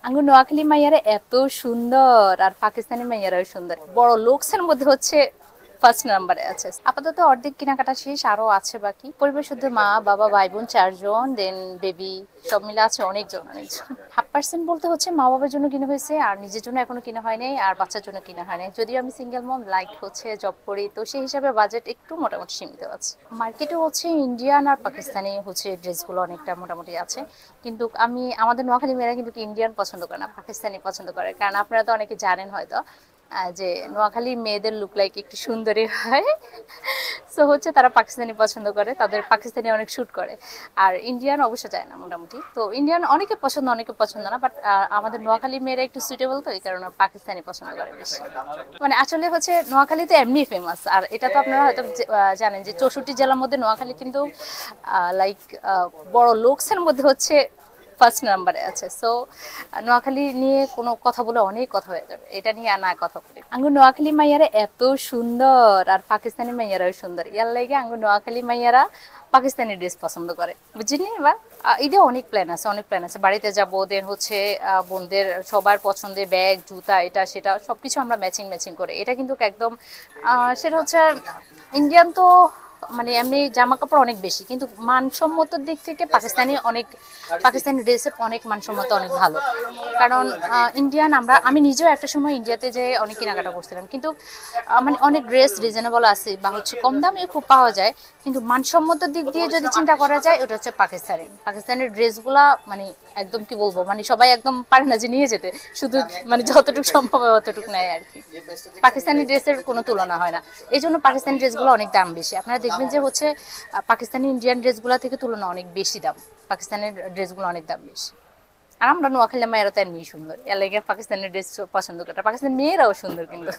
আঙ্গু নোয়াখালী মাইয়ারা এত সুন্দর আর পাকিস্তানি মাইয়ারাও সুন্দর। বড় লোকসের মধ্যে হচ্ছে ফার্স্ট নাম্বারে আছে। আপাতত অর্ধেক কেনাকাটা শেষ, আরো আছে বাকি। পরিবার শুদ্ধ মা বাবা ভাই বোন চারজন, দেন বেবি সব মিলে আছে অনেকজন। 1/2% বলতে হচ্ছে মা বাবার জন্য কিনা হয়েছে, আর নিজের জন্য এখনো কিনা হয় নাই, আর বাচ্চার জন্য কিনা হয় নাই। যদিও আমি সিঙ্গেল মম, লাইক হচ্ছে জব করি, তো সেই হিসাবে বাজেট একটু মোটামুটি সীমিত আছে। মার্কেটে হচ্ছে ইন্ডিয়ান আর পাকিস্তানি হচ্ছে ড্রেসগুলো অনেকটা মোটামুটি আছে, কিন্তু আমাদের নোয়াখালী মেয়েরা কিন্তু ইন্ডিয়ান পছন্দ করে না, পাকিস্তানি পছন্দ করে। কারণ আপনারা তো অনেকে জানেন হয়তো যে নোয়াখালী মেয়েদের লুক লাইক একটু সুন্দরী হয়, সো হচ্ছে তারা পাকিস্তানি পছন্দ করে, তাদের পাকিস্তানি অনেক শুট করে। আর ইন্ডিয়ান অবশ্য যায় না মোটামুটি। তো ইন্ডিয়ান অনেকে পছন্দ, অনেকে পছন্দ না, বাট আমাদের নোয়াখালী মেয়েরা একটু সুইটেবল, তো এই কারণে পাকিস্তানি পছন্দ করে বেশি। মানে আসলে হচ্ছে নোয়াখালী তো এমনি ফেমাস, আর এটা তো আপনারা হয়তো জানেন যে 64 জেলার মধ্যে নোয়াখালী কিন্তু লাইক বড় লোকসের মধ্যে হচ্ছে ফার্স্ট নাম্বারে আছে। সো নোয়াখালী নিয়ে কোনো কথা বলে অনেক কথা হয়ে যাবে, এটা নিয়ে আর না কথা বলি। আঙ্গু নোয়াখালী মাইয়ারা এত সুন্দর আর পাকিস্তানি মাইয়ারাও সুন্দর, ইয়ার লাগে আঙ্গু নোয়াখালী মাইয়ারা পাকিস্তানি ড্রেস পছন্দ করে, বুঝিনি। এবার ঈদে অনেক প্ল্যান আছে, বাড়িতে যাবো, দেন হচ্ছে বোনদের সবার পছন্দের ব্যাগ জুতা এটা সেটা সবকিছু আমরা ম্যাচিং ম্যাচিং করে। এটা কিন্তু একদম সেটা হচ্ছে ইন্ডিয়ান তো মানে এমনি জামা কাপড় অনেক বেশি, কিন্তু মানসম্মত দিক থেকে পাকিস্তানি ড্রেসের অনেক মানসম্মত অনেক ভালো। কারণ ইন্ডিয়ান আমি নিজেও একটা সময় ইন্ডিয়াতে যে অনেক কেনাকাটা করছিলাম, কিন্তু মানে অনেক ড্রেস রিজনেবল আছে বা হচ্ছে কম দামে খুব পাওয়া যায়, কিন্তু মানসম্মত দিক দিয়ে যদি চিন্তা করা যায় ওটা হচ্ছে পাকিস্তানের ড্রেসগুলা মানে একদম কি বলবো, মানে সবাই একদম পারে না যে নিয়ে যেতে, শুধু মানে যতটুকু সম্ভব হয় অতটুকু নেয় আর কি। পাকিস্তানি ড্রেসের কোনো তুলনা হয় না, এই জন্য পাকিস্তানি ড্রেসগুলো অনেক দাম বেশি। আপনারা দেখবেন যে হচ্ছে পাকিস্তানি ইন্ডিয়ান ড্রেসগুলো থেকে তুলনা অনেক বেশি দাম, পাকিস্তানের ড্রেসগুলো অনেক দাম বেশি। আর আমরা নোয়াখালী মায়েরা তো এমনি সুন্দর, এর লাগে পাকিস্তানের ড্রেস পছন্দ করে, পাকিস্তানি মেয়েরাও সুন্দর কিন্তু।